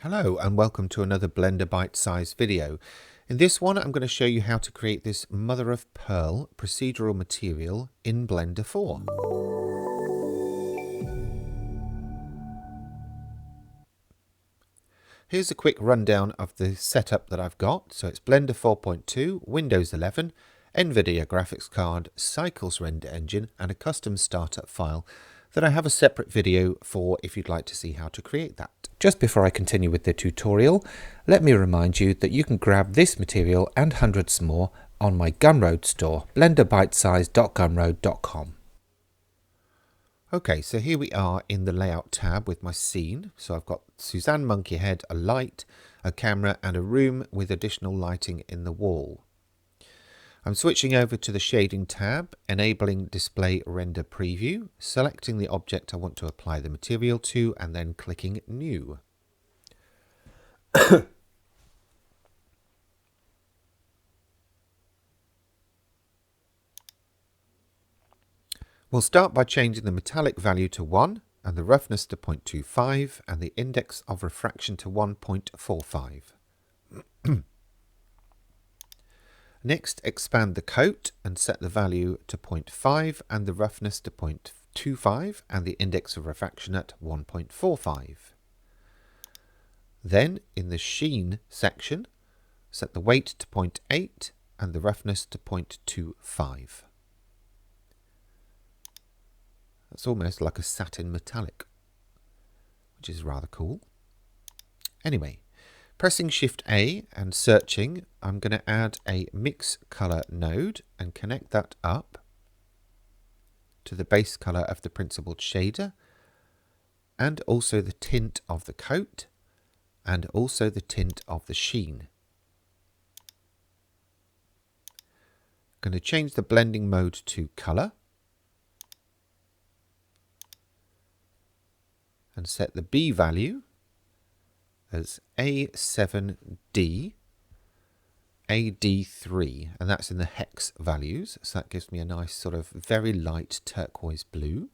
Hello and welcome to another Blender bite-sized video. In this one I'm going to show you how to create this mother of pearl procedural material in Blender 4. Here's a quick rundown of the setup that I've got. So it's Blender 4.2, Windows 11, NVIDIA graphics card, Cycles render engine and a custom startup file that I have a separate video for if you'd like to see how to create that. Just before I continue with the tutorial, let me remind you that you can grab this material and hundreds more on my Gumroad store, blenderbitesize.gumroad.com. Okay, so here we are in the layout tab with my scene. So I've got Suzanne Monkey Head, a light, a camera and a room with additional lighting in the wall. I'm switching over to the shading tab, enabling display render preview, selecting the object I want to apply the material to and then clicking new. We'll start by changing the metallic value to 1 and the roughness to 0.25 and the index of refraction to 1.45. Next, expand the coat and set the value to 0.5 and the roughness to 0.25 and the index of refraction at 1.45. Then, in the sheen section, set the weight to 0.8 and the roughness to 0.25. That's almost like a satin metallic, which is rather cool. Anyway, pressing Shift A and searching, I'm going to add a mix color node and connect that up to the base color of the principled shader and also the tint of the coat and also the tint of the sheen. I'm going to change the blending mode to color and set the B value as A7D, AD3, and that's in the hex values, so that gives me a nice sort of very light turquoise blue.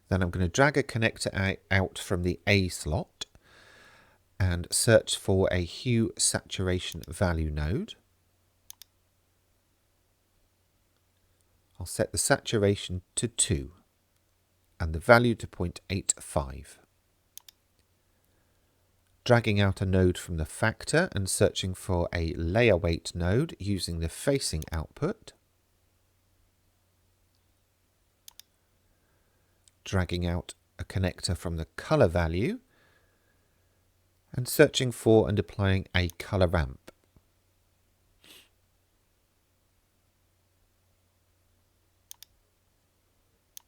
Then I'm going to drag a connector out from the A slot and search for a hue saturation value node. I'll set the saturation to 2 and the value to 0.85. Dragging out a node from the factor and searching for a layer weight node using the facing output. Dragging out a connector from the color value and searching for and applying a color ramp.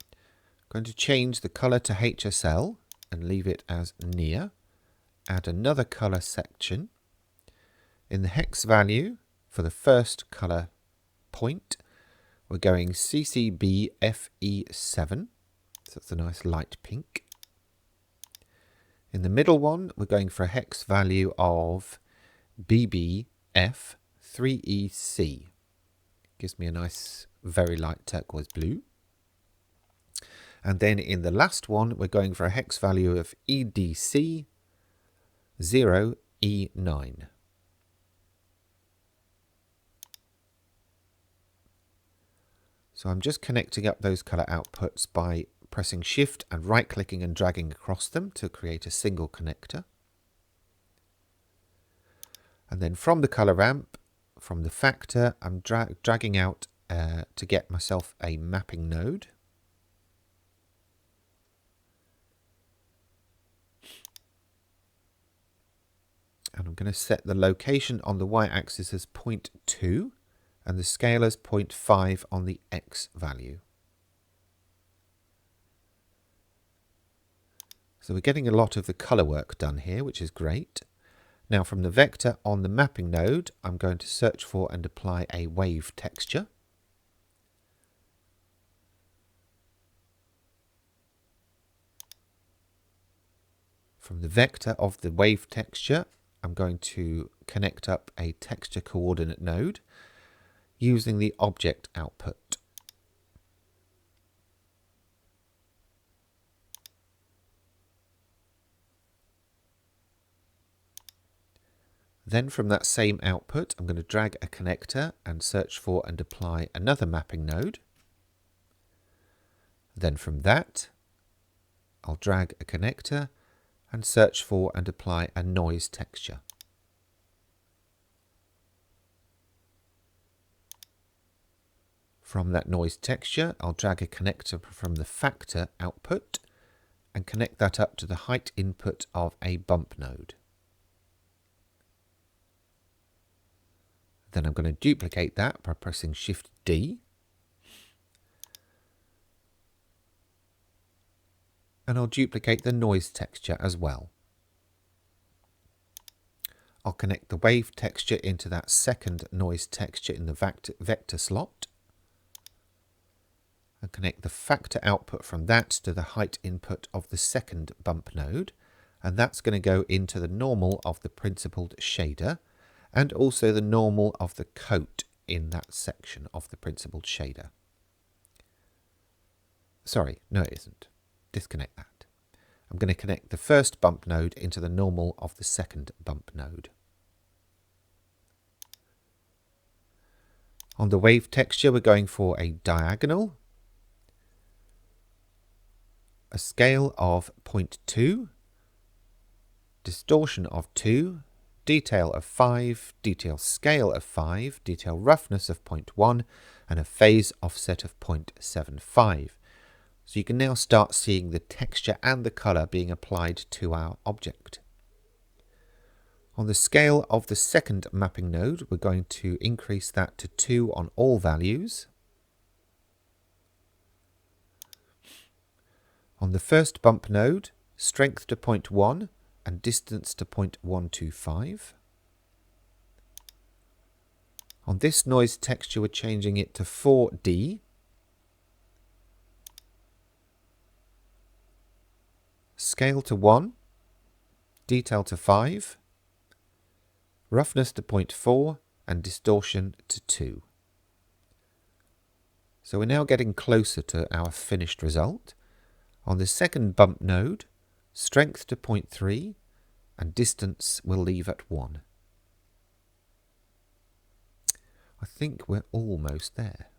I'm going to change the color to HSL and leave it as near. Add another color section. In the hex value for the first color point, we're going CCBFE7. So that's a nice light pink. In the middle one, we're going for a hex value of BBF3EC. Gives me a nice, very light turquoise blue. And then in the last one, we're going for a hex value of EDC 0E9. So I'm just connecting up those color outputs by pressing Shift and right-clicking and dragging across them to create a single connector. And then from the color ramp, from the factor, I'm dragging out to get myself a mapping node. And I'm going to set the location on the y-axis as 0.2 and the scale as 0.5 on the x value. So we're getting a lot of the color work done here, which is great. Now from the vector on the mapping node, I'm going to search for and apply a wave texture. From the vector of the wave texture, I'm going to connect up a texture coordinate node using the object output. Then from that same output, I'm going to drag a connector and search for and apply another mapping node. Then from that, I'll drag a connector and search for and apply a noise texture. From that noise texture, I'll drag a connector from the factor output and connect that up to the height input of a bump node. Then I'm going to duplicate that by pressing Shift D. And I'll duplicate the noise texture as well. I'll connect the wave texture into that second noise texture in the vector slot. And connect the factor output from that to the height input of the second bump node. And that's going to go into the normal of the principled shader and also the normal of the coat in that section of the principled shader. Sorry, no it isn't. Disconnect that. I'm going to connect the first bump node into the normal of the second bump node. On the wave texture, we're going for a diagonal, a scale of 0.2, distortion of 2, detail of 5, detail scale of 5, detail roughness of 0.1, and a phase offset of 0.75. So you can now start seeing the texture and the color being applied to our object. On the scale of the second mapping node, we're going to increase that to 2 on all values. On the first bump node, strength to 0.1 and distance to 0.125. On this noise texture, we're changing it to 4D. Scale to 1, detail to 5, roughness to 0.4, and distortion to 2. So we're now getting closer to our finished result. On the second bump node, strength to 0.3, and distance we'll leave at 1. I think we're almost there.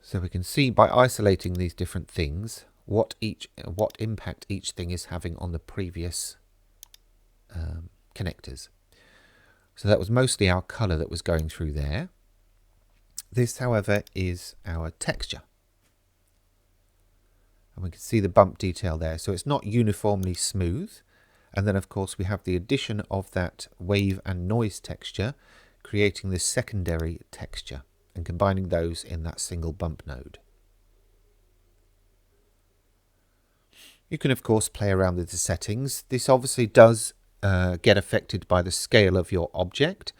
So we can see by isolating these different things what impact each thing is having on the previous connectors. So that was mostly our color that was going through there. This, however, is our texture. And we can see the bump detail there. So it's not uniformly smooth. And then, of course, we have the addition of that wave and noise texture, creating this secondary texture and combining those in that single bump node. You can, of course, play around with the settings. This obviously does get affected by the scale of your object.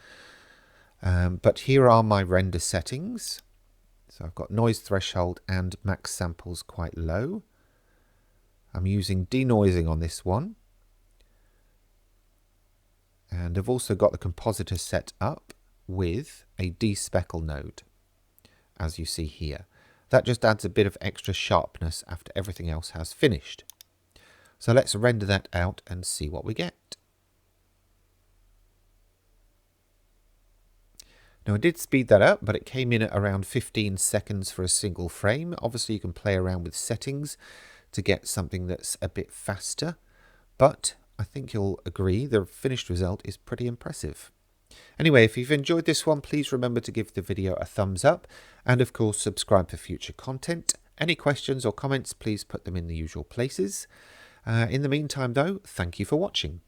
But here are my render settings. So I've got noise threshold and max samples quite low. I'm using denoising on this one. And I've also got the compositor set up with a despeckle node, as you see here. That just adds a bit of extra sharpness after everything else has finished. So let's render that out and see what we get. Now I did speed that up, but it came in at around 15 seconds for a single frame. Obviously you can play around with settings to get something that's a bit faster, but I think you'll agree the finished result is pretty impressive. Anyway, if you've enjoyed this one, please remember to give the video a thumbs up and of course subscribe for future content. Any questions or comments, please put them in the usual places. In the meantime though, thank you for watching.